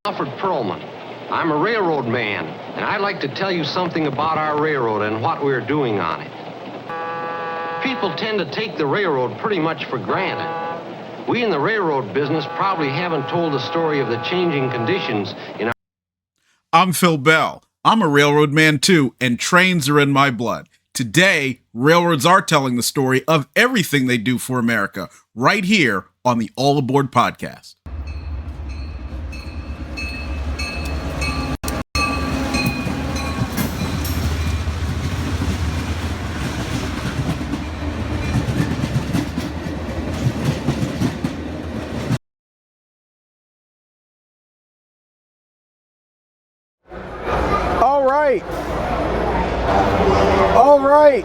Alfred Perlman. I'm a railroad man, and I'd like to tell you something about our railroad and what we're doing on it. People tend to take the railroad pretty much for granted. We in the railroad business probably haven't told the story of the changing conditions in our... I'm Phil Bell. I'm a railroad man too, and trains are in my blood. Today, railroads are telling the story of everything they do for America, right here on the All Aboard podcast. All right.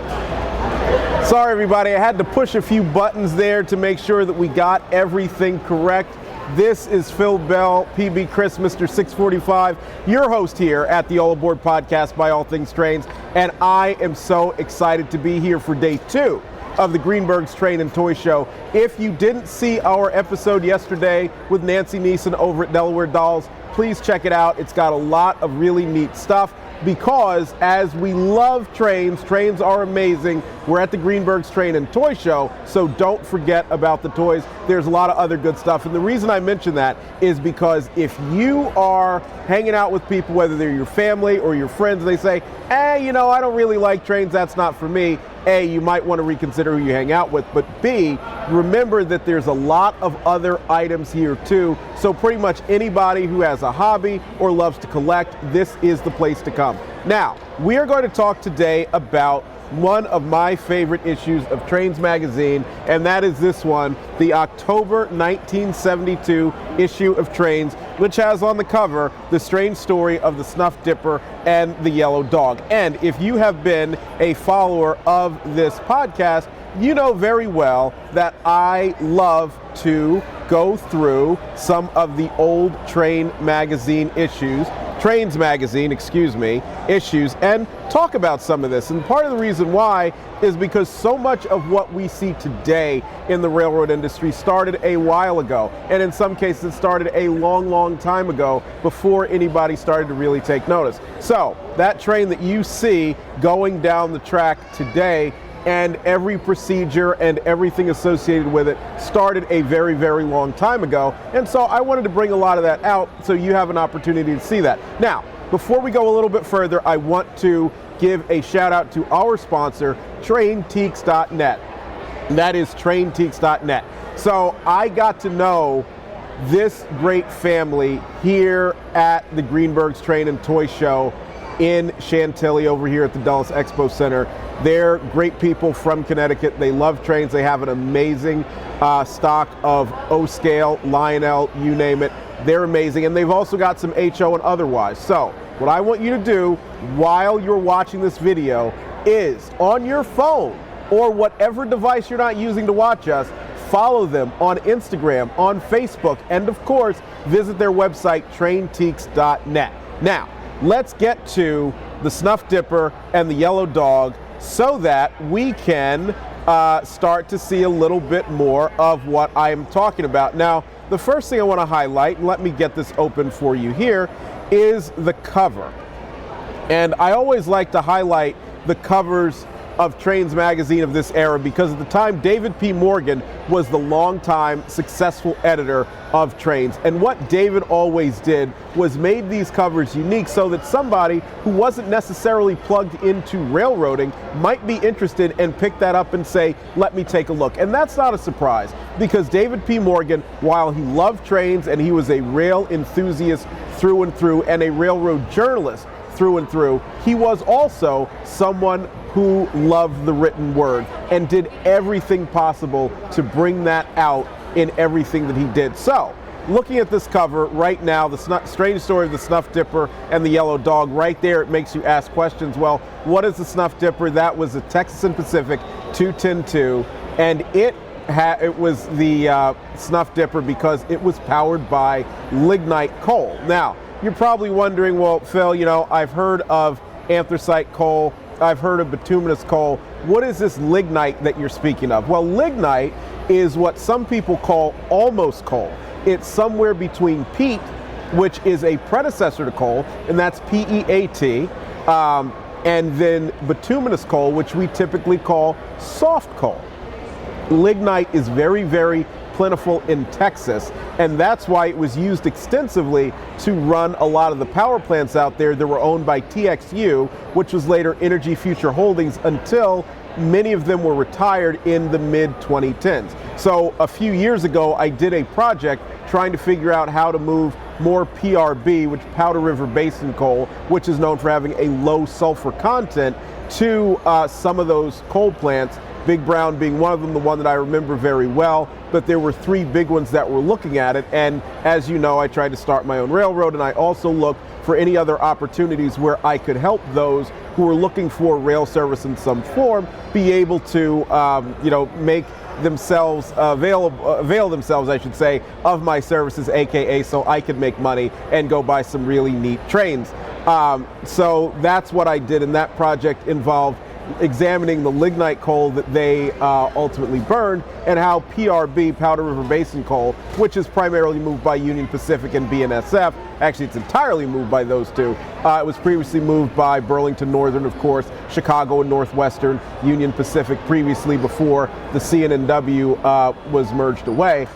Sorry, everybody. I had to push a few buttons there to make sure that we got everything correct. This is Phil Bell, PB Chris, Mr. 645, your host here at the All Aboard podcast by All Things Trains, and I am so excited to be here for day 2 of the Greenberg's Train and Toy Show. If you didn't see our episode yesterday with Nancy Neeson over at Delaware Dolls, please check it out. It's got a lot of really neat stuff because as we love trains, trains are amazing. We're at the Greenberg's Train and Toy Show, so don't forget about the toys. There's a lot of other good stuff. And the reason I mention that is because if you are hanging out with people, whether they're your family or your friends, and they say, I don't really like trains, that's not for me. A, you might want to reconsider who you hang out with, but B, remember that there's a lot of other items here too. So pretty much anybody who has a hobby or loves to collect, this is the place to come. Now, we are going to talk today about one of my favorite issues of Trains magazine, and that is this one, the October 1972 issue of Trains, which has on the cover the strange story of the Snuff Dipper and the Yellow Dog. And if you have been a follower of this podcast, you know very well that I love to go through some of the old Trains magazine issues, and talk about some of this. And part of the reason why is because so much of what we see today in the railroad industry started a while ago. And in some cases, it started a long, long time ago before anybody started to really take notice. So that train that you see going down the track today and every procedure and everything associated with it started a very, very long time ago. And so I wanted to bring a lot of that out so you have an opportunity to see that. Now, before we go a little bit further, I want to give a shout out to our sponsor, TrainTeeks.net. That is TrainTeeks.net. So I got to know this great family here at the Greenberg's Train and Toy Show in Chantilly over here at the Dulles Expo Center. They're great people from Connecticut. They love trains. They have an amazing stock of O-scale, Lionel, you name it. They're amazing. And they've also got some HO and otherwise. So what I want you to do while you're watching this video is on your phone or whatever device you're not using to watch us, follow them on Instagram, on Facebook, and of course, visit their website, trainteeks.net. Now, let's get to the Snuff Dipper and the Yellow Dog so that we can start to see a little bit more of what I am talking about. Now, the first thing I want to highlight, and let me get this open for you here, is the cover. And I always like to highlight the covers of Trains magazine of this era because at the time David P. Morgan was the longtime successful editor of Trains. And what David always did was made these covers unique so that somebody who wasn't necessarily plugged into railroading might be interested and pick that up and say, let me take a look. And that's not a surprise because David P. Morgan, while he loved trains and he was a rail enthusiast through and through and a railroad journalist through and through, he was also someone who loved the written word and did everything possible to bring that out in everything that he did. So, looking at this cover right now, the strange story of the Snuff Dipper and the Yellow Dog, right there it makes you ask questions. Well, what is the Snuff Dipper? That was a Texas and Pacific 210-2, and it was the Snuff Dipper because it was powered by lignite coal. Now, you're probably wondering, well, Phil, I've heard of anthracite coal, I've heard of bituminous coal. What is this lignite that you're speaking of? Well, lignite is what some people call almost coal. It's somewhere between peat which is a predecessor to coal, and that's PEAT. And then bituminous coal, which we typically call soft coal. Lignite is very, very plentiful in Texas, and that's why it was used extensively to run a lot of the power plants out there that were owned by TXU, which was later Energy Future Holdings, until many of them were retired in the mid-2010s. So a few years ago, I did a project trying to figure out how to move more PRB, which Powder River Basin coal, which is known for having a low sulfur content, to some of those coal plants, Big Brown being one of them, the one that I remember very well. But there were three big ones that were looking at it. And as you know, I tried to start my own railroad, and I also looked for any other opportunities where I could help those who were looking for rail service in some form be able to, make themselves avail themselves, I should say, of my services, aka so I could make money and go buy some really neat trains. So that's what I did, and that project involved examining the lignite coal that they ultimately burned, and how PRB, Powder River Basin coal, which is primarily moved by Union Pacific and BNSF, actually it's entirely moved by those two. It was previously moved by Burlington Northern, of course, Chicago and Northwestern, Union Pacific previously before the CNNW was merged away.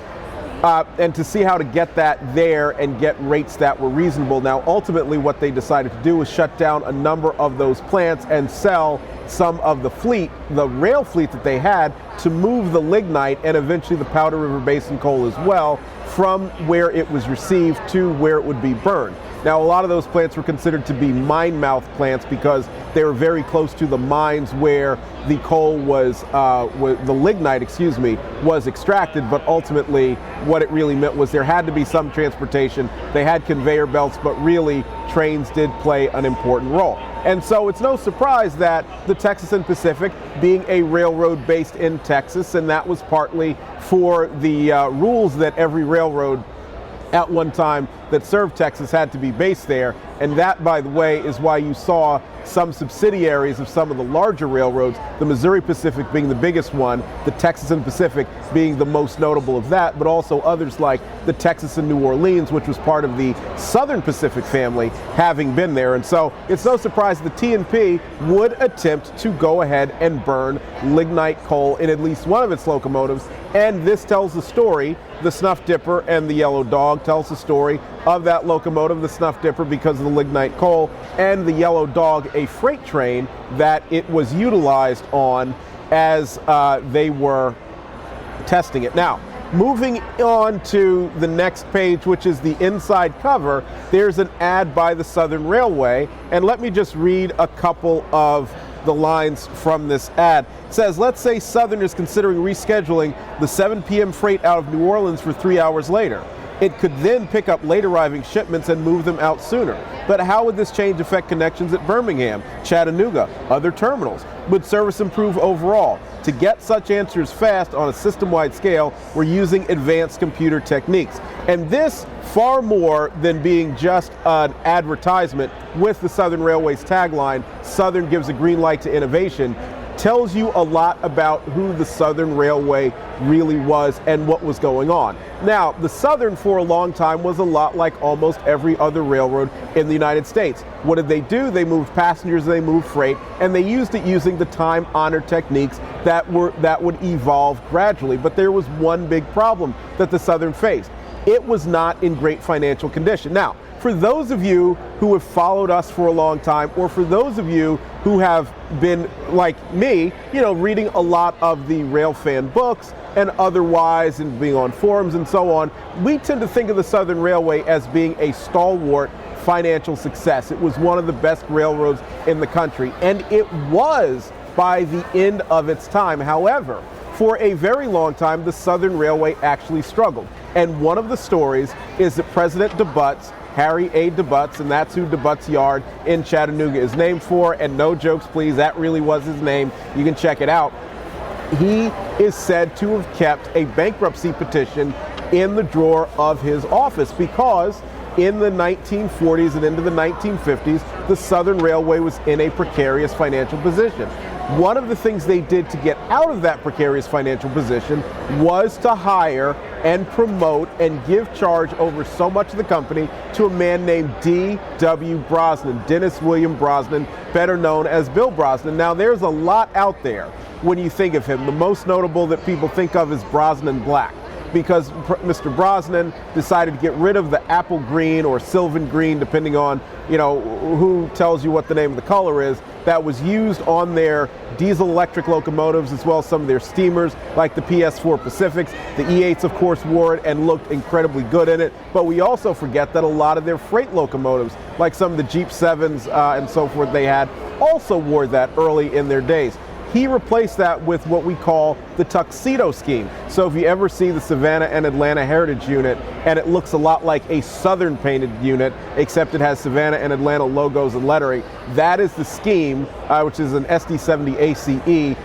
And to see how to get that there and get rates that were reasonable. Now, ultimately, what they decided to do was shut down a number of those plants and sell some of the fleet, the rail fleet that they had, to move the lignite and eventually the Powder River Basin coal as well from where it was received to where it would be burned. Now, a lot of those plants were considered to be mine mouth plants because they were very close to the mines where the coal was, the lignite, was extracted. But ultimately, what it really meant was there had to be some transportation. They had conveyor belts, but really trains did play an important role. And so it's no surprise that the Texas and Pacific, being a railroad based in Texas, and that was partly for the rules that every railroad at one time that served Texas had to be based there. And that, by the way, is why you saw some subsidiaries of some of the larger railroads, the Missouri Pacific being the biggest one, the Texas and Pacific being the most notable of that, but also others like the Texas and New Orleans, which was part of the Southern Pacific family, having been there. And so it's no surprise the T&P would attempt to go ahead and burn lignite coal in at least one of its locomotives. And this tells the story, the Snuff Dipper and the Yellow Dog tells the story of that locomotive, the Snuff Dipper, because of the lignite coal, and the Yellow Dog, a freight train that it was utilized on as they were testing it. Now, moving on to the next page, which is the inside cover, there's an ad by the Southern Railway, and let me just read a couple of the lines from this ad. It says, let's say Southern is considering rescheduling the 7 p.m. freight out of New Orleans for 3 hours later. It could then pick up late arriving shipments and move them out sooner. But how would this change affect connections at Birmingham, Chattanooga, other terminals? Would service improve overall? To get such answers fast on a system-wide scale, we're using advanced computer techniques. And this, far more than being just an advertisement with the Southern Railway's tagline, Southern gives a green light to innovation, tells you a lot about who the Southern Railway really was and what was going on. Now, the Southern for a long time was a lot like almost every other railroad in the United States. What did they do? They moved passengers, they moved freight, and they used it using the time-honored techniques that would evolve gradually. But there was one big problem that the Southern faced. It was not in great financial condition. Now, for those of you who have followed us for a long time, or for those of you who have been, like me, reading a lot of the Railfan books and otherwise, and being on forums and so on, we tend to think of the Southern Railway as being a stalwart financial success. It was one of the best railroads in the country, and it was by the end of its time. However, for a very long time, the Southern Railway actually struggled. And one of the stories is that President DeButz, Harry A. DeButz, and that's who DeButz Yard in Chattanooga is named for, and no jokes please, that really was his name. You can check it out. He is said to have kept a bankruptcy petition in the drawer of his office because in the 1940s and into the 1950s, the Southern Railway was in a precarious financial position. One of the things they did to get out of that precarious financial position was to hire and promote and give charge over so much of the company to a man named D.W. Brosnan, Dennis William Brosnan, better known as Bill Brosnan. Now, there's a lot out there when you think of him. The most notable that people think of is Brosnan Black, because Mr. Brosnan decided to get rid of the apple green or sylvan green, depending on, who tells you what the name of the color is, that was used on their diesel electric locomotives, as well as some of their steamers, like the PS4 Pacifics. The E8s, of course, wore it and looked incredibly good in it. But we also forget that a lot of their freight locomotives, like some of the Jeep 7s and so forth they had, also wore that early in their days. He replaced that with what we call the tuxedo scheme. So if you ever see the Savannah and Atlanta Heritage unit, and it looks a lot like a Southern painted unit, except it has Savannah and Atlanta logos and lettering, that is the scheme, which is an SD70 ACE.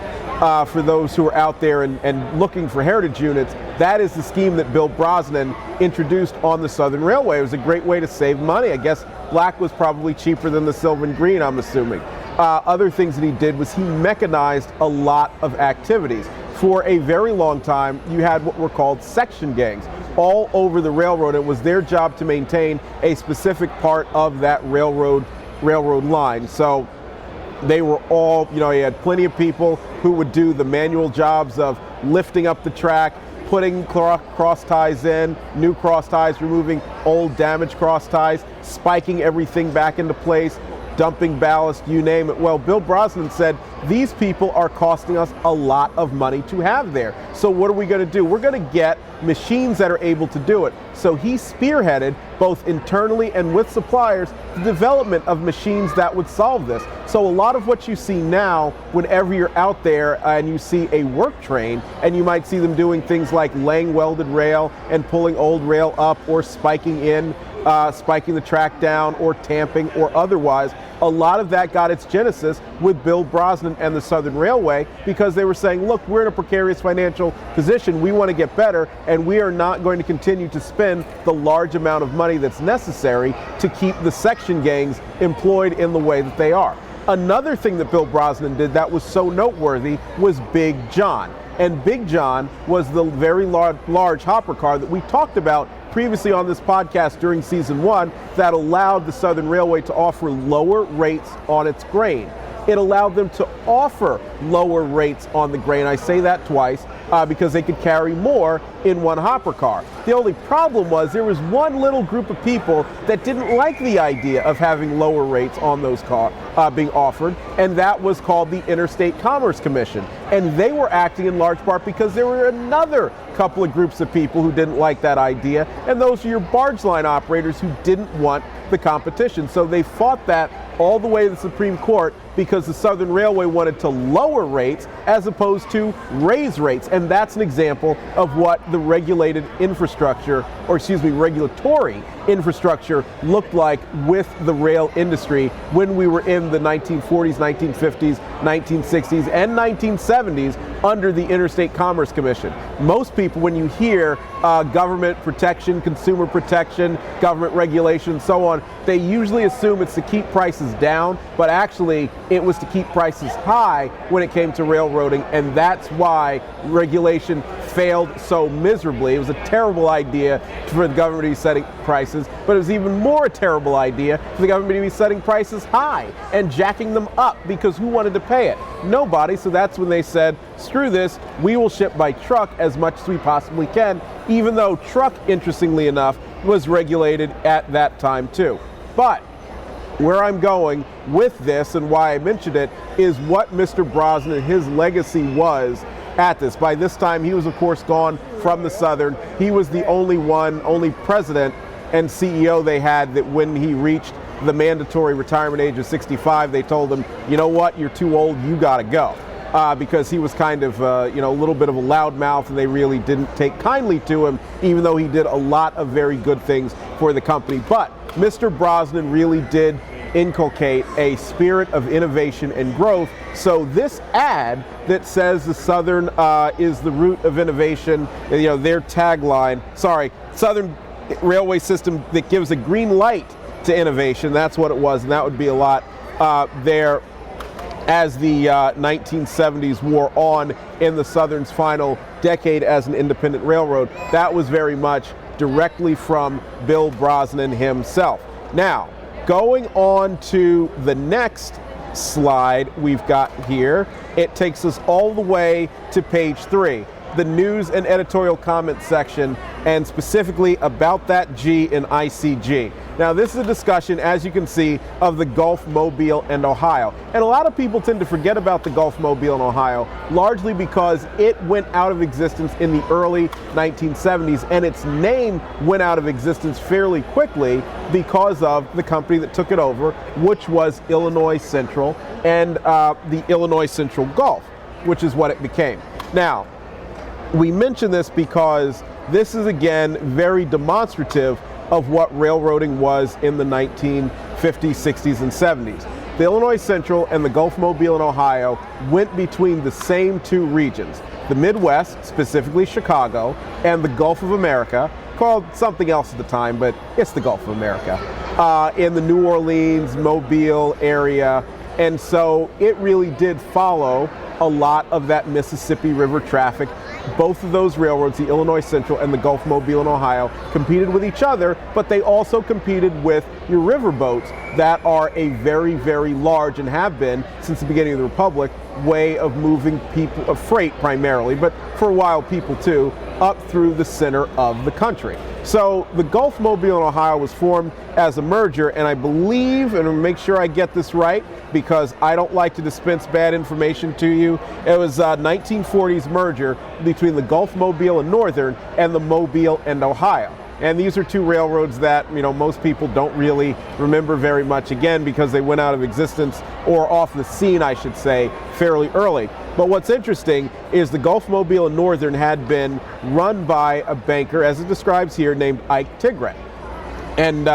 For those who are out there and looking for heritage units, that is the scheme that Bill Brosnan introduced on the Southern Railway. It was a great way to save money. I guess black was probably cheaper than the sylvan green, I'm assuming. Other things that he did was he mechanized a lot of activities. For a very long time, you had what were called section gangs all over the railroad. It was their job to maintain a specific part of that railroad line. So they were all, you had plenty of people who would do the manual jobs of lifting up the track, putting cross ties in, new cross ties, removing old damaged cross ties, spiking everything back into place, dumping ballast, you name it. Well, Bill Brosnan said, these people are costing us a lot of money to have there. So what are we going to do? We're going to get machines that are able to do it. So he spearheaded, both internally and with suppliers, the development of machines that would solve this. So a lot of what you see now, whenever you're out there and you see a work train, and you might see them doing things like laying welded rail and pulling old rail up, or spiking the track down, or tamping, or otherwise, a lot of that got its genesis with Bill Brosnan and the Southern Railway, because they were saying, look, we're in a precarious financial position, we want to get better, and we are not going to continue to spend the large amount of money that's necessary to keep the section gangs employed in the way that they are. Another thing that Bill Brosnan did that was so noteworthy was Big John. And Big John was the very large hopper car that we talked about previously on this podcast during season 1 that allowed the Southern Railway to offer lower rates on its grain. It allowed them to offer lower rates on the grain. I say that twice because they could carry more in one hopper car. The only problem was there was one little group of people that didn't like the idea of having lower rates on those cars being offered, and that was called the Interstate Commerce Commission. And they were acting in large part because there were another couple of groups of people who didn't like that idea, and those are your barge line operators who didn't want the competition. So they fought that all the way to the Supreme Court because the Southern Railway wanted to lower rates as opposed to raise rates. And that's an example of what the regulatory infrastructure looked like with the rail industry when we were in the 1940s, 1950s, 1960s, and 1970s under the Interstate Commerce Commission. Most people, when you hear government protection, consumer protection, government regulation, and so on, they usually assume it's to keep prices down, but actually it was to keep prices high when it came to railroading, and that's why regulation failed so miserably. It was a terrible idea for the government to be setting prices, but it was even more a terrible idea for the government to be setting prices high and jacking them up, because who wanted to pay it? Nobody. So that's when they said, screw this, we will ship by truck as much as we possibly can, even though truck, interestingly enough, was regulated at that time too. But where I'm going with this and why I mentioned it is what Mr. Brosnan and his legacy was at this. By this time, he was, of course, gone from the Southern. He was the only president and CEO they had that when he reached the mandatory retirement age of 65, they told him, you know what, you're too old, you gotta go. Because he was kind of, a little bit of a loudmouth, and they really didn't take kindly to him, even though he did a lot of very good things for the company. But Mr. Brosnan really did inculcate a spirit of innovation and growth. So this ad that says the Southern is the root of innovation, their tagline, Southern Railway System that gives a green light to innovation, that's what it was, and that would be a lot their as the 1970s wore on in the Southern's final decade as an independent railroad. That was very much directly from Bill Brosnan himself. Now, going on to the next slide we've got here, it takes us all the way to page 3, the news and editorial comment section, and specifically about that G in ICG. Now, this is a discussion, as you can see, of the Gulf, Mobile, and Ohio. And a lot of people tend to forget about the Gulf, Mobile, and Ohio, largely because it went out of existence in the early 1970s, and its name went out of existence fairly quickly because of the company that took it over, which was Illinois Central, and the Illinois Central Gulf, which is what it became. Now, we mention this because this is, again, very demonstrative of what railroading was in the 1950s, 60s, and 70s. The Illinois Central and the Gulf, Mobile, and Ohio went between the same two regions, the Midwest, specifically Chicago, and the Gulf of America, called something else at the time, but it's the Gulf of America, in the New Orleans, Mobile area. And so it really did follow a lot of that Mississippi River traffic. Both of those railroads, the Illinois Central and the Gulf, Mobile, and Ohio, competed with each other, but they also competed with your riverboats that are a very, very large, and have been since the beginning of the Republic, way of moving people, of freight primarily, but for a while people too, up through the center of the country. So the Gulf, Mobile, and Ohio was formed as a merger, and I believe, and I'll make sure I get this right because I don't like to dispense bad information to you, it was a 1940s merger between the Gulf, Mobile, and Northern, and the Mobile and Ohio. And these are two railroads that, you know, most people don't really remember very much, again, because they went out of existence, or off the scene, I should say, fairly early. But what's interesting is the Gulf, Mobile, and Northern had been run by a banker, as it describes here, named Ike Tigret. And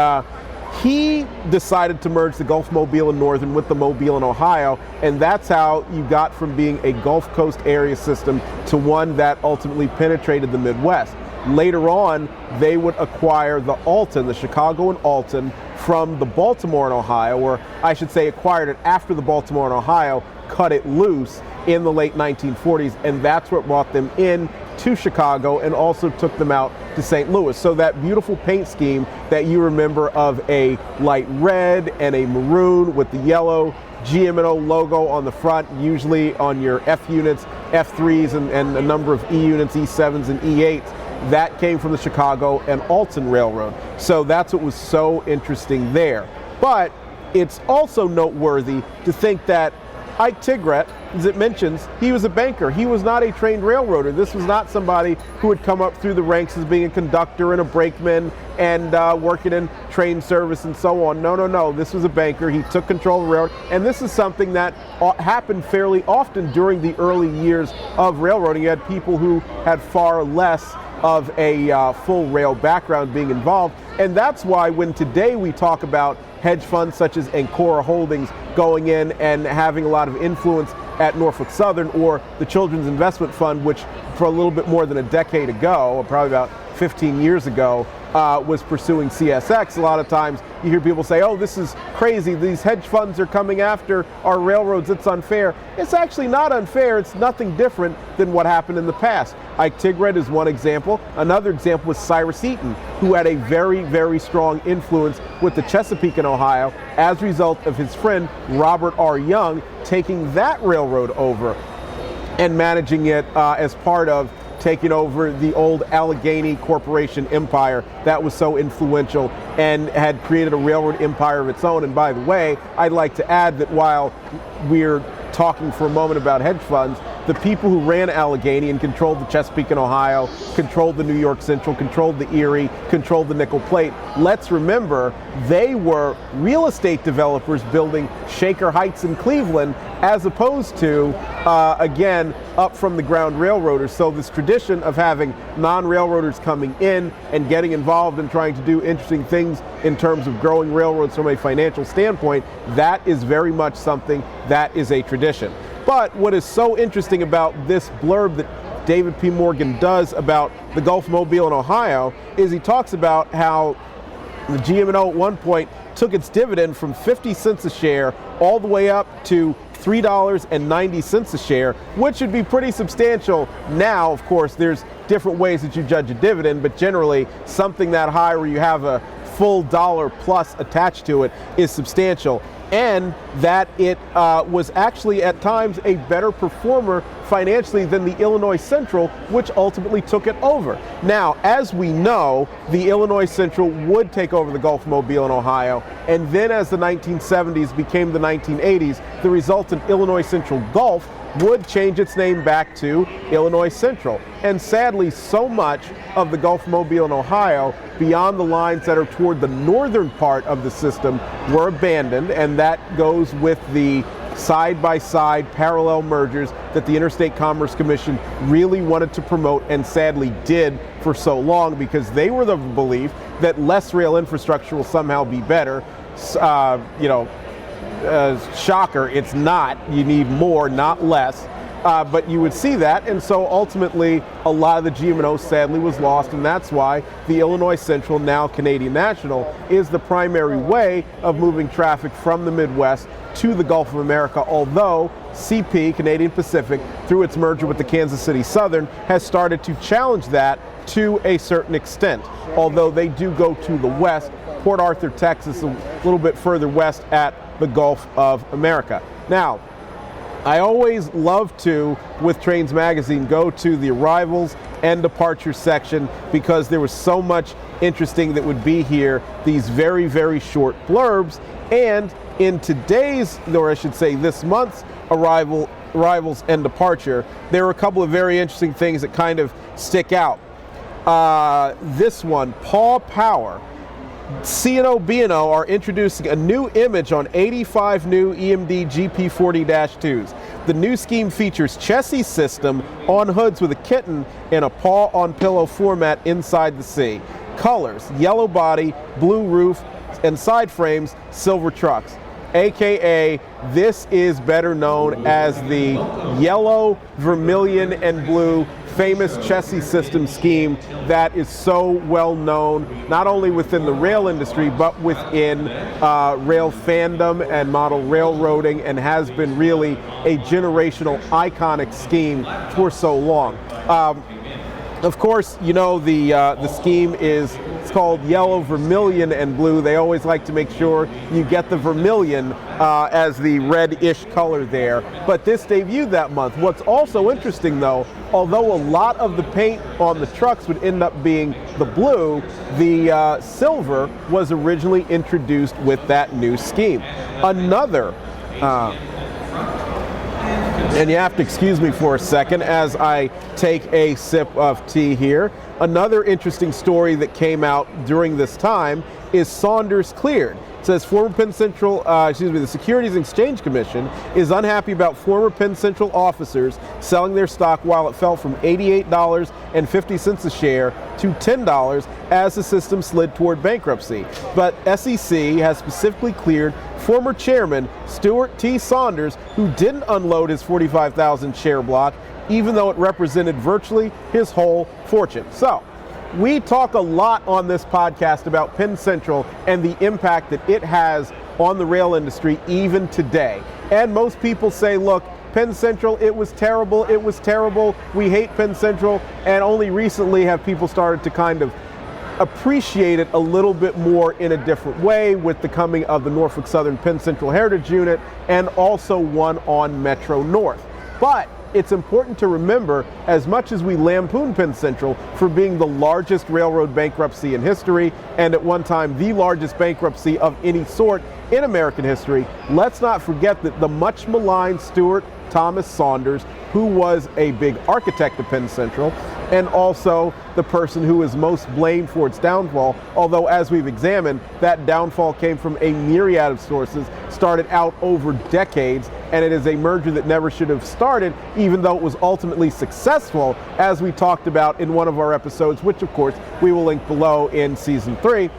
he decided to merge the Gulf, Mobile, and Northern with the Mobile and Ohio, and that's how you got from being a Gulf Coast area system to one that ultimately penetrated the Midwest. Later on, they would acquire the Alton, the Chicago and Alton, from the Baltimore and Ohio, or I should say acquired it after the Baltimore and Ohio cut it loose in the late 1940s, and that's what brought them in to Chicago and also took them out to St. Louis. So that beautiful paint scheme that you remember of a light red and a maroon with the yellow GM&O logo on the front, usually on your F units, F3s, and a number of E units, E7s and E8s, that came from the Chicago and Alton Railroad. So that's what was so interesting there. But it's also noteworthy to think that Ike Tigret, as it mentions, he was a banker. He was not a trained railroader. This was not somebody who had come up through the ranks as being a conductor and a brakeman and working in train service and so on. No. This was a banker. He took control of the railroad. And this is something that happened fairly often during the early years of railroading. You had people who had far less of a full rail background being involved. And that's why when today we talk about hedge funds such as Ancora Holdings going in and having a lot of influence at Norfolk Southern, or the Children's Investment Fund, which for a little bit more than a decade ago, or probably about 15 years ago, was pursuing CSX. A lot of times you hear people say, oh, this is crazy, these hedge funds are coming after our railroads, it's unfair. It's actually not unfair. It's nothing different than what happened in the past. Ike Tigret is one example. Another example was Cyrus Eaton, who had a very, very strong influence with the Chesapeake in Ohio as a result of his friend Robert R. Young taking that railroad over and managing it as part of taking over the old Allegheny Corporation empire that was so influential and had created a railroad empire of its own. And by the way, I'd like to add that while we're talking for a moment about hedge funds, the people who ran Allegheny and controlled the Chesapeake and Ohio, controlled the New York Central, controlled the Erie, controlled the Nickel Plate, let's remember they were real estate developers building Shaker Heights in Cleveland, as opposed to, again, up from the ground railroaders. So this tradition of having non-railroaders coming in and getting involved and trying to do interesting things in terms of growing railroads from a financial standpoint, that is very much something that is a tradition. But what is so interesting about this blurb that David P. Morgan does about the Gulf, Mobile, and Ohio is he talks about how the GM&O at one point took its dividend from 50 cents a share all the way up to $3.90 a share, which would be pretty substantial. Now, of course, there's different ways that you judge a dividend, but generally something that high where you have a full dollar plus attached to it is substantial. And that it was actually at times a better performer financially than the Illinois Central, which ultimately took it over. Now, as we know, the Illinois Central would take over the Gulf Mobile in Ohio, and then as the 1970s became the 1980s, the resultant Illinois Central Gulf would change its name back to Illinois Central. And sadly, so much of the Gulf Mobile in Ohio, beyond the lines that are toward the northern part of the system, were abandoned, and that goes with the side-by-side parallel mergers that the Interstate Commerce Commission really wanted to promote and sadly did for so long, because they were the belief that less rail infrastructure will somehow be better. Shocker, it's not. You need more, not less. But you would see that, and so ultimately a lot of the GM&O sadly was lost, and that's why the Illinois Central, now Canadian National, is the primary way of moving traffic from the Midwest to the Gulf of America, although CP, Canadian Pacific, through its merger with the Kansas City Southern, has started to challenge that to a certain extent, although they do go to the west. Port Arthur, Texas, a little bit further west at the Gulf of America. Now, I always love to, with Trains Magazine, go to the arrivals and departures section because there was so much interesting that would be here, these very, very short blurbs. And in today's, or I should say this month's arrivals and departure, there were a couple of very interesting things that kind of stick out. This one, Paw Power. C&O B&O are introducing a new image on 85 new EMD GP40-2s. The new scheme features chassis system on hoods with a kitten in a paw-on-pillow format inside the C. Colors, yellow body, blue roof, and side frames, silver trucks. AKA, this is better known as the yellow, vermilion, and blue famous chassis system scheme that is so well known, not only within the rail industry, but within rail fandom and model railroading, and has been really a generational iconic scheme for so long. Of course, you know, the scheme it's called yellow, vermilion, and blue. They always like to make sure you get the vermilion as the red-ish color there. But this debuted that month. What's also interesting, though, although a lot of the paint on the trucks would end up being the blue, the silver was originally introduced with that new scheme. Another and you have to excuse me for a second as I take a sip of tea here. Another interesting story that came out during this time is Saunders cleared. It says former Penn Central, the Securities and Exchange Commission is unhappy about former Penn Central officers selling their stock while it fell from $88.50 a share to $10 as the system slid toward bankruptcy. But SEC has specifically cleared former chairman Stuart T. Saunders, who didn't unload his 45,000 share block, even though it represented virtually his whole fortune. So, we talk a lot on this podcast about Penn Central and the impact that it has on the rail industry even today. And most people say, look, Penn Central, it was terrible, we hate Penn Central, and only recently have people started to kind of appreciate it a little bit more in a different way with the coming of the Norfolk Southern Penn Central Heritage Unit and also one on Metro North. But it's important to remember, as much as we lampoon Penn Central for being the largest railroad bankruptcy in history, and at one time the largest bankruptcy of any sort in American history, let's not forget that the much maligned Stuart Thomas Saunders, who was a big architect of Penn Central, and also the person who is most blamed for its downfall, although as we've examined, that downfall came from a myriad of sources, started out over decades, and it is a merger that never should have started, even though it was ultimately successful, as we talked about in one of our episodes, which of course we will link below in season 3.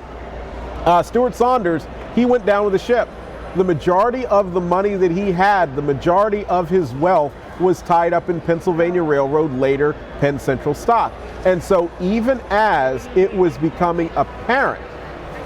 Stuart Saunders, he went down with the ship. The majority of the money that he had, the majority of his wealth, was tied up in Pennsylvania Railroad, later Penn Central stock. And so even as it was becoming apparent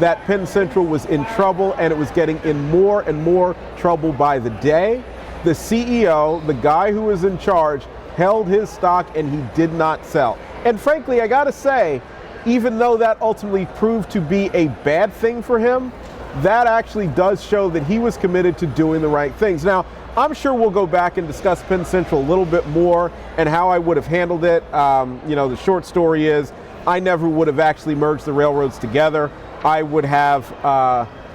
that Penn Central was in trouble and it was getting in more and more trouble by the day, the CEO, the guy who was in charge, held his stock and he did not sell. And frankly, I gotta say, even though that ultimately proved to be a bad thing for him, that actually does show that he was committed to doing the right things. Now, I'm sure we'll go back and discuss Penn Central a little bit more and how I would have handled it. The short story is I never would have actually merged the railroads together. I would have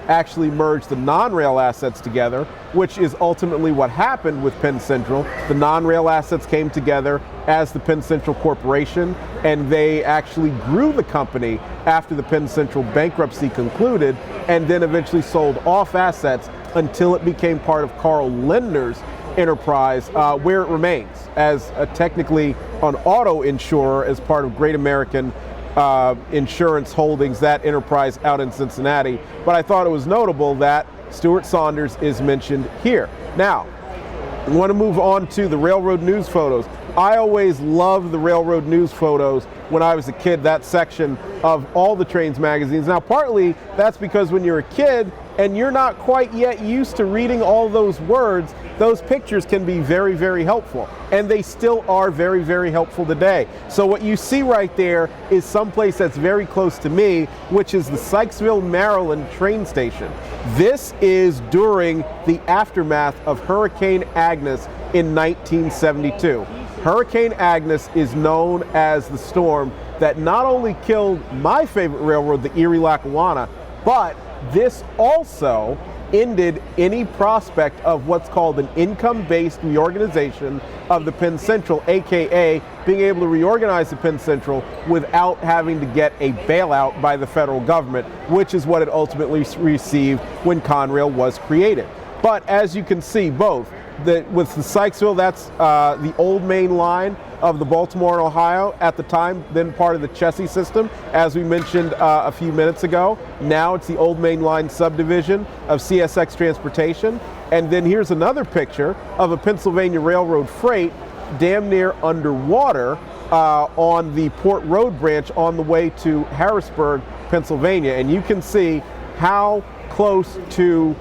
actually merged the non-rail assets together, which is ultimately what happened with Penn Central. The non-rail assets came together as the Penn Central Corporation, and they actually grew the company after the Penn Central bankruptcy concluded, and then eventually sold off assets until it became part of Carl Linder's enterprise, where it remains as technically an auto insurer as part of Great American Insurance Holdings, that enterprise out in Cincinnati. But I thought it was notable that Stuart Saunders is mentioned here. Now, I want to move on to the railroad news photos. I always loved the railroad news photos when I was a kid, that section of all the Trains magazines. Now, partly that's because when you're a kid and you're not quite yet used to reading all those words, those pictures can be very, very helpful. And they still are very, very helpful today. So what you see right there is someplace that's very close to me, which is the Sykesville, Maryland train station. This is during the aftermath of Hurricane Agnes in 1972. Hurricane Agnes is known as the storm that not only killed my favorite railroad, the Erie-Lackawanna, but this also ended any prospect of what's called an income-based reorganization of the Penn Central, aka being able to reorganize the Penn Central without having to get a bailout by the federal government, which is what it ultimately received when Conrail was created. But as you can see, both with the Sykesville, that's the old main line of the Baltimore and Ohio, at the time then part of the Chessie system, as we mentioned a few minutes ago. Now it's the old main line subdivision of CSX Transportation. And then here's another picture of a Pennsylvania Railroad freight damn near underwater on the Port Road branch on the way to Harrisburg, Pennsylvania. And you can see how close to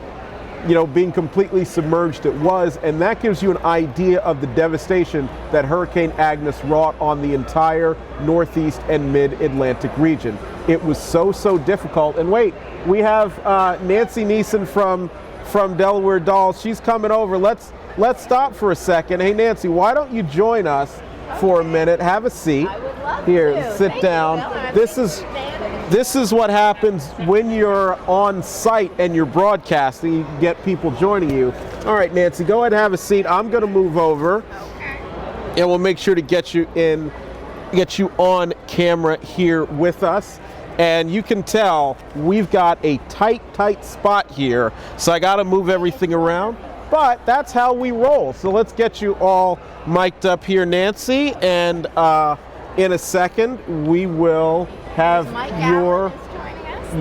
being completely submerged it was, and that gives you an idea of the devastation that Hurricane Agnes wrought on the entire Northeast and Mid-Atlantic region. It was so difficult. And wait, we have Nancy Neeson from Delaware Dolls. She's coming over. Let's stop for a second. Hey Nancy, why don't you join us for a minute? Have a seat. I would love Here, to. sit Thank down. You, This is what happens when you're on site and you're broadcasting. You get people joining you. All right, Nancy, go ahead and have a seat. I'm going to move over, and we'll make sure to get you on camera here with us. And you can tell we've got a tight spot here, so I got to move everything around. But that's how we roll. So let's get you all mic'd up here, Nancy, and in a second we will have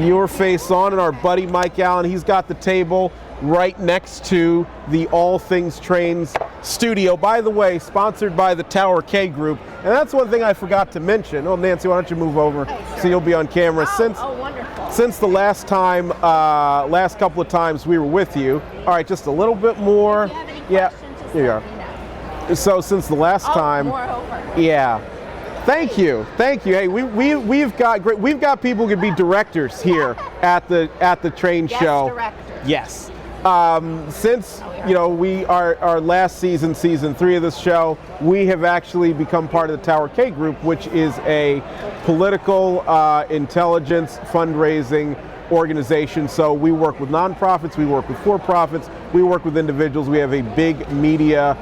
your face on, and our buddy Mike Allen, he's got the table right next to the All Things Trains studio. By the way, sponsored by the Tower K Group. And that's one thing I forgot to mention. Oh, Nancy, why don't you move over so you'll be on camera. Wonderful. Since the last couple of times we were with you. All right, just a little bit more. If you have any questions, just here you let are. me know. So since the last time, moreover. yeah. Thank you. Hey, we've got people who could be directors here at the train show. Directors. Yes. Since we are our last season 3 of this show, we have actually become part of the Tower K Group, which is a political intelligence fundraising organization. So we work with nonprofits, we work with for-profits, we work with individuals. We have a big media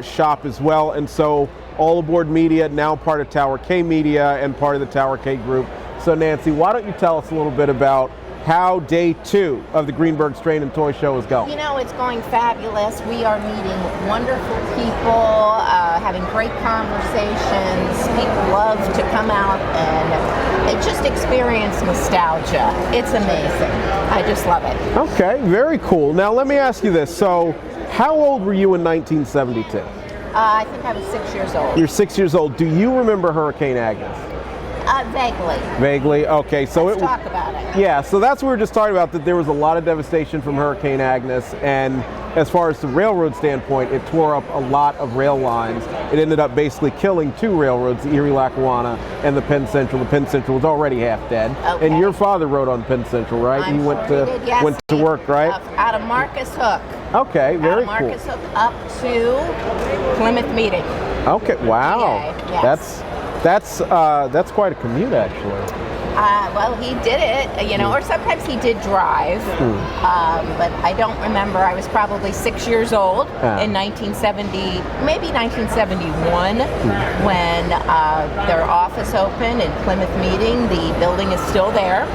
shop as well, and so All Aboard Media, now part of Tower K Media and part of the Tower K Group. So Nancy, why don't you tell us a little bit about how day 2 of the Greenberg Train and Toy Show is going? It's going fabulous. We are meeting wonderful people, having great conversations. People love to come out and just experience nostalgia. It's amazing. I just love it. Okay, very cool. Now let me ask you this. So how old were you in 1972? I think I was 6 years old. You're 6 years old. Do you remember Hurricane Agnes? Vaguely. Vaguely. Okay, so Let's talk about it. Yeah, so that's what we were just talking about, that there was a lot of devastation from Hurricane Agnes, and as far as the railroad standpoint, it tore up a lot of rail lines. It ended up basically killing 2 railroads, the Erie-Lackawanna and the Penn Central. The Penn Central was already half dead. Okay. And your father rode on Penn Central, right? I'm He sure went to he did. Yes, went to work, right? Out of Marcus Hook. Okay, very Out of cool. Marcus Hook up to Plymouth Meeting. Okay, wow. Yes. That's quite a commute, actually. Well, he did it, or sometimes he did drive, but I don't remember. I was probably 6 years old in 1970, maybe 1971, when their office opened in Plymouth Meeting. The building is still there.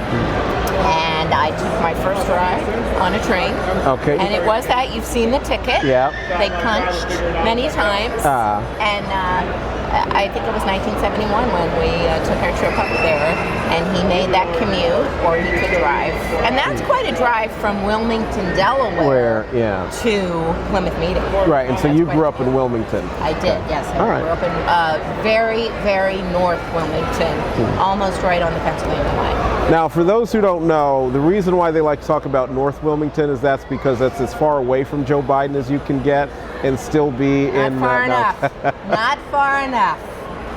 And I took my first ride on a train. Okay. And it was that. You've seen the ticket. Yeah. They punched many times. And I think it was 1971 when we took our trip up there, and he made that commute, or he could drive. And that's quite a drive from Wilmington, Delaware, to Plymouth Meeting. Right, and so you grew up in Wilmington. I did, yes. I grew up in very, very north Wilmington, almost right on the Pennsylvania line. Now, for those who don't know, the reason why they like to talk about North Wilmington is that's because that's as far away from Joe Biden as you can get and still be Not in... far enough. Not far enough.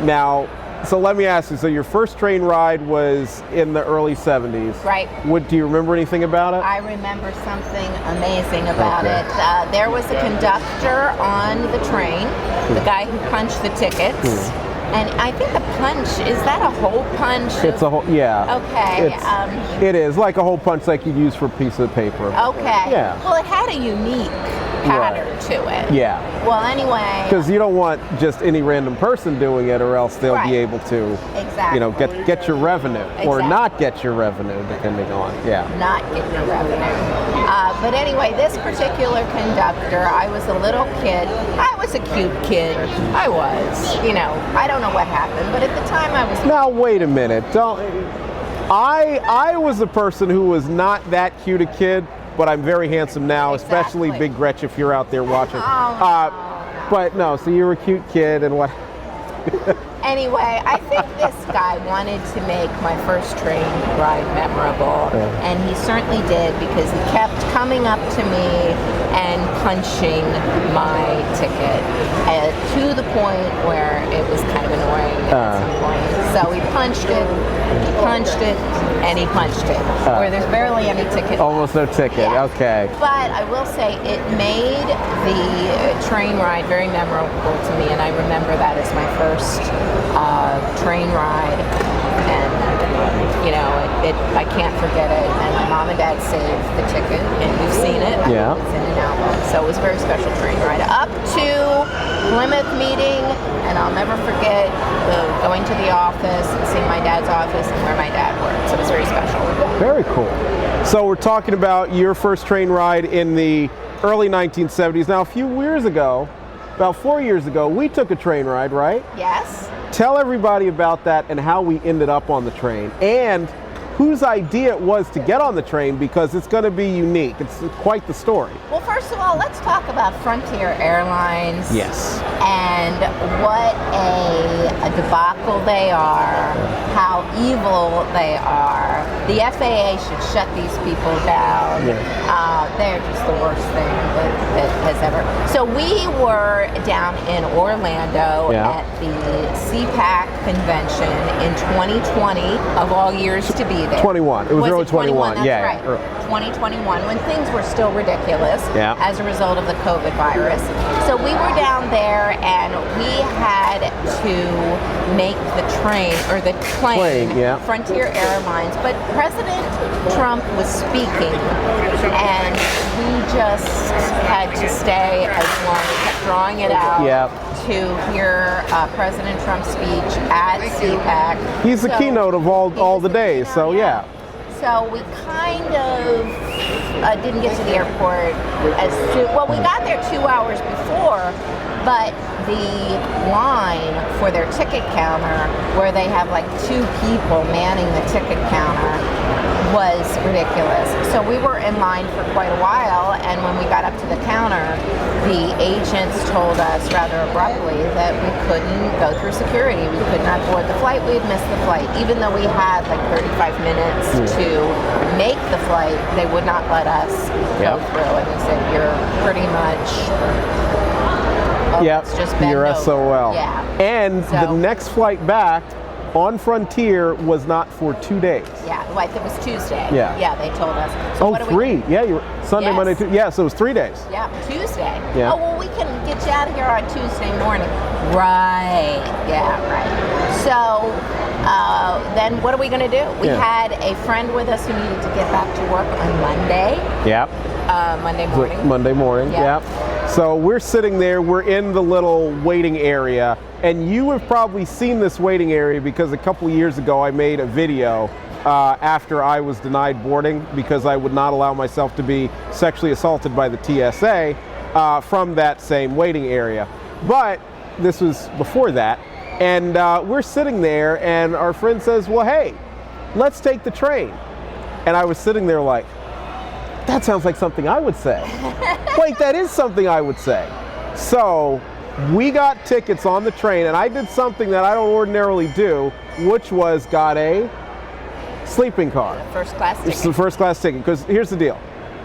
Now, so let me ask you, so your first train ride was in the early 70s. Right. Do you remember anything about it? I remember something amazing about it. There was a conductor on the train, the guy who punched the tickets. And I think the punch, is that a hole punch? It's a hole, yeah. Okay. It is like a hole punch like you'd use for a piece of paper. Okay. Yeah. Well, it had a unique pattern to it. Yeah. Well, anyway. Because you don't want just any random person doing it, or else they'll be able to, get your revenue or not get your revenue, depending on, not get your revenue. But anyway, this particular conductor, I was a little kid. I was a cute kid. I was. I don't know what happened, but at the time I was. Now wait a minute. I was a person who was not that cute a kid, but I'm very handsome now, especially Big Gretch if you're out there watching. But no, so you were a cute kid, and what? Anyway, I think this guy wanted to make my first train ride memorable, and he certainly did, because he kept coming up to me and punching my ticket to the point where it was kind of annoying at some point. So he punched it, and he punched it, where there's barely any ticket. Almost no ticket, okay. But I will say it made the train ride very memorable to me, and I remember that as my first train ride, and I can't forget it. And my mom and dad saved the ticket, and you've seen it. Yeah. It's in an album. So it was a very special train ride up to Plymouth Meeting, and I'll never forget going to the office and seeing my dad's office and where my dad worked. So it was very special. Very cool. So we're talking about your first train ride in the early 1970s. Now, a few years ago, about 4 years ago, we took a train ride, right? Yes. Tell everybody about that and how we ended up on the train, and whose idea it was to get on the train, because it's going to be unique. It's quite the story. Well, first of all, let's talk about Frontier Airlines. Yes. And what a debacle they are, how evil they are. The FAA should shut these people down. They're just the worst thing that has ever. So we were down in Orlando at the CPAC convention in 2020, of all years to be there. 21. It was early 21. That's right. 2021, when things were still ridiculous as a result of the COVID virus. So we were down there, and we had to make the train, or the plane, Frontier Airlines. But President Trump was speaking, and we just had to stay as long. We kept drawing it out to hear President Trump's speech at CPAC. He's the keynote of all the days, so So we kind of didn't get to the airport as soon. Well, we got there 2 hours before, but the line for their ticket counter, where they have like 2 people manning the ticket counter, was ridiculous. So we were in line for quite a while, and when we got up to the counter, the agents told us rather abruptly that we couldn't go through security. We could not board the flight. We had missed the flight. Even though we had like 35 minutes to make the flight, they would not let us go through. And they said, you're pretty much... it's just bend you're over. SOL. Yeah. And the next flight back on Frontier was not for 2 days. Yeah, well, it was Tuesday. Yeah. Yeah, they told us. So what do 3. Yeah, you were Sunday, Yes. Monday, Tuesday. Yeah, so it was 3 days. Yeah, Tuesday. Yeah. Oh, well, we can get you out of here on Tuesday morning. Right. Yeah, right. So then what are we going to do? We had a friend with us who needed to get back to work on Monday. Yep. Monday morning. Monday morning, Yep. So we're sitting there, we're in the little waiting area, and you have probably seen this waiting area because a couple of years ago I made a video after I was denied boarding because I would not allow myself to be sexually assaulted by the TSA from that same waiting area. But this was before that, and we're sitting there, and our friend says, well, hey, let's take the train. And I was sitting there like, that sounds like something I would say. Wait, that is something I would say. So we got tickets on the train, and I did something that I don't ordinarily do, which was got a sleeping car. First class ticket. It's the first class ticket, because here's the deal.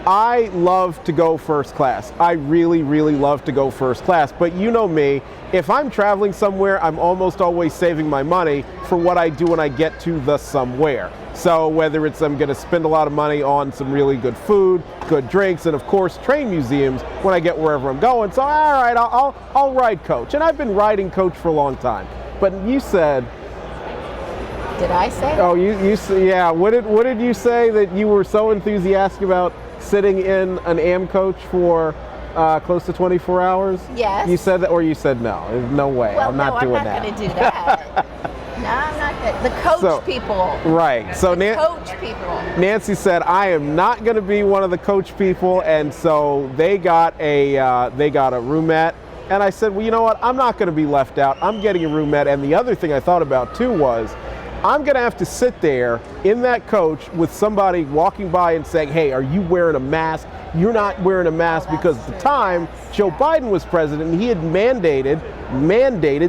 I love to go first class. I really, really love to go first class. But you know me, if I'm traveling somewhere, I'm almost always saving my money for what I do when I get to the somewhere. So whether it's I'm going to spend a lot of money on some really good food, good drinks, and of course train museums when I get wherever I'm going. So all right, I'll ride coach. And I've been riding coach for a long time. But you said... Did I say that? Oh, yeah. What did you say that you were so enthusiastic about sitting in an AM coach for close to 24 hours? Yes. You said that, or you said no? There's no way. Well, I'm not doing that. I'm not going to do that. No, I'm not good. The coach people. Right. So coach people. Nancy said, I am not going to be one of the coach people, and so they got a roomette. And I said, well, you know what? I'm not going to be left out. I'm getting a roomette. And the other thing I thought about too was, I'm going to have to sit there in that coach with somebody walking by and saying, hey, are you wearing a mask? You're not wearing a mask, because at the time Joe Biden was president and he had mandated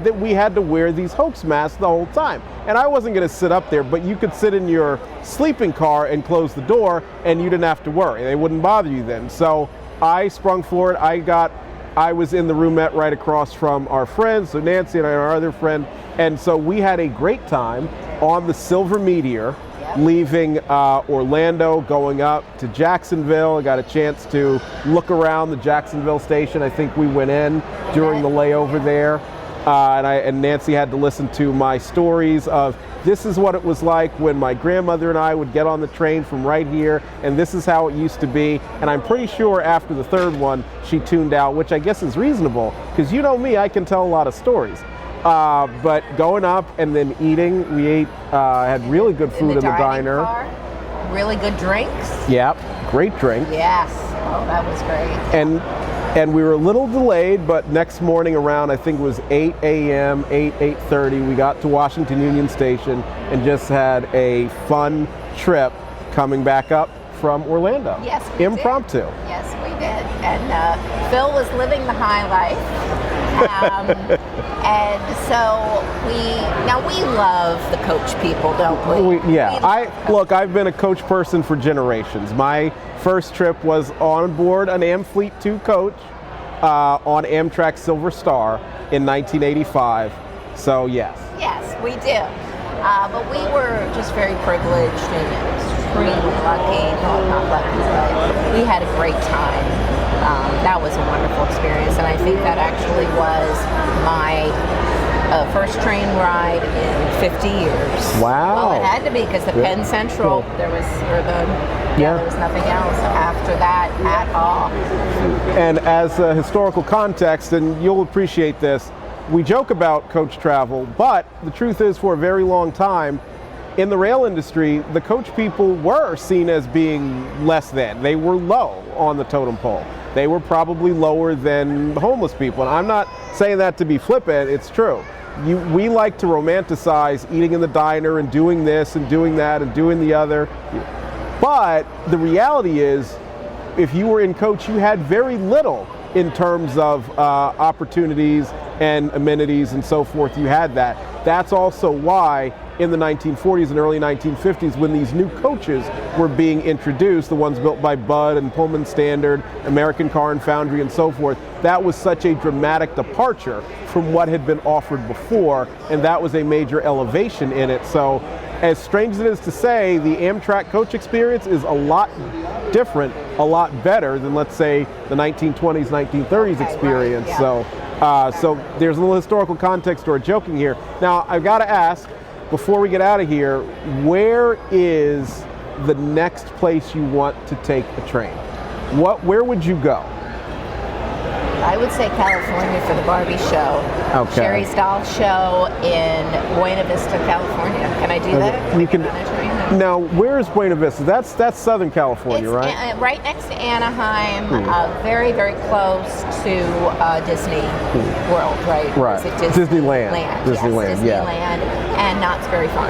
that we had to wear these hoax masks the whole time. And I wasn't going to sit up there, but you could sit in your sleeping car and close the door and you didn't have to worry. They wouldn't bother you then. So I sprung for it. I was in the roomette right across from our friends, so Nancy and our other friend, and so we had a great time on the Silver Meteor, leaving Orlando, going up to Jacksonville. I got a chance to look around the Jacksonville station. I think we went in during the layover there, and Nancy had to listen to my stories of this is what it was like when my grandmother and I would get on the train from right here, and this is how it used to be. And I'm pretty sure after the third one, she tuned out, which I guess is reasonable, because you know me, I can tell a lot of stories. But going up and then eating, we ate, had really good food in the diner. Car, really good drinks. Yep, great drink. Yes, oh, that was great. And we were a little delayed, but next morning around, I think it was 8 a.m., 8:30, we got to Washington Union Station and just had a fun trip coming back up from Orlando. Yes, we Impromptu. did. Yes, we did. And Phil was living the high life. And so we love the coach people, don't we? Look, I've been a coach person for generations. My first trip was on board an Amfleet 2 coach on Amtrak Silver Star in 1985. So yes. Yes, we do. But we were just very privileged and extremely lucky. No, not lucky, but we had a great time. That was a wonderful experience, and I think that actually was my first train ride in 50 years. Wow. Well, it had to be, because the Penn Central, there was nothing else after that at all. And as a historical context, and you'll appreciate this, we joke about coach travel, but the truth is, for a very long time, in the rail industry, the coach people were seen as being less than. They were low on the totem pole. They were probably lower than homeless people. And I'm not saying that to be flippant, it's true. We like to romanticize eating in the diner and doing this and doing that and doing the other. But the reality is, if you were in coach, you had very little in terms of opportunities and amenities and so forth. You had that. That's also why in the 1940s and early 1950s, when these new coaches were being introduced, the ones built by Budd and Pullman Standard, American Car and Foundry and so forth, that was such a dramatic departure from what had been offered before, and that was a major elevation in it. So as strange as it is to say, the Amtrak coach experience is a lot different, a lot better than, let's say, the 1920s, 1930s experience. Right, yeah. So there's a little historical context to our joking here. Now, I've got to ask, before we get out of here, where is the next place you want to take a train? Where would you go? I would say California for the Barbie show. Okay. Sherry's Doll Show in Buena Vista, California. Can I do that? You can. Now, where is Buena Vista? That's Southern California, right? Right next to Anaheim, very, very close to Disney World, right? Right. Is it Disneyland. Disneyland, yeah. And Knott's Berry Farm.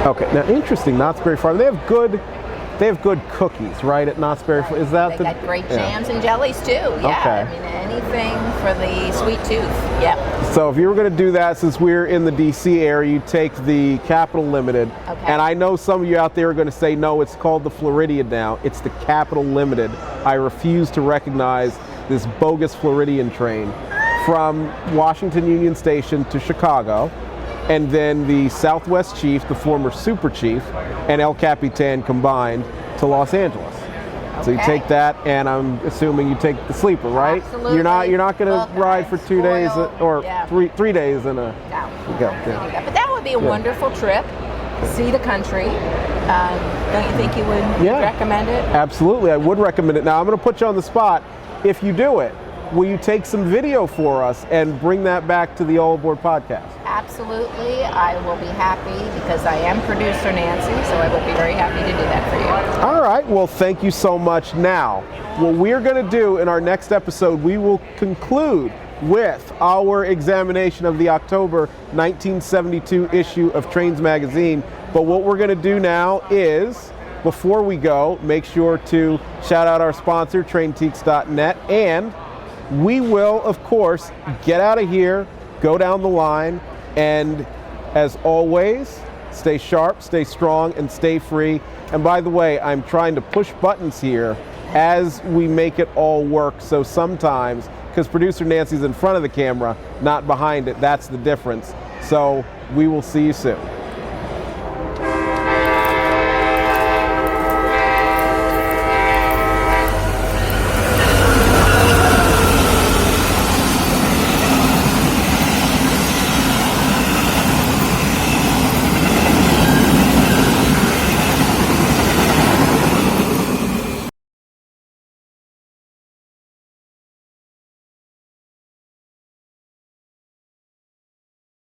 Okay, now interesting, Knott's Berry Farm. They have good cookies, right, at Knott's Berry Farm. Is that they got great jams and jellies too. Yeah. Okay. I mean, anything for the sweet tooth. Yep. So if you were going to do that, since we're in the DC area, you take the Capital Limited. Okay. And I know some of you out there are going to say, no, it's called the Floridian now. It's the Capital Limited. I refuse to recognize this bogus Floridian train from Washington Union Station to Chicago, and then the Southwest Chief, the former Super Chief, and El Capitan combined to Los Angeles. So you take that, and I'm assuming you take the sleeper, right? Absolutely. You're not going to ride for 2 days or three days in a. No. Yeah. But that would be a wonderful trip. See the country. Don't you think you would recommend it? Absolutely, I would recommend it. Now I'm going to put you on the spot. If you do it, will you take some video for us and bring that back to the All Aboard podcast? Absolutely. I will be happy because I am producer Nancy, so I will be very happy to do that for you. All right. Well, thank you so much. Now, what we're going to do in our next episode, we will conclude with our examination of the October 1972 issue of Trains Magazine. But what we're going to do now is, before we go, make sure to shout out our sponsor, trainteaks.net, and we will, of course, get out of here, go down the line, and as always, stay sharp, stay strong, and stay free. And by the way, I'm trying to push buttons here as we make it all work. So sometimes, because producer Nancy's in front of the camera, not behind it, that's the difference. So we will see you soon.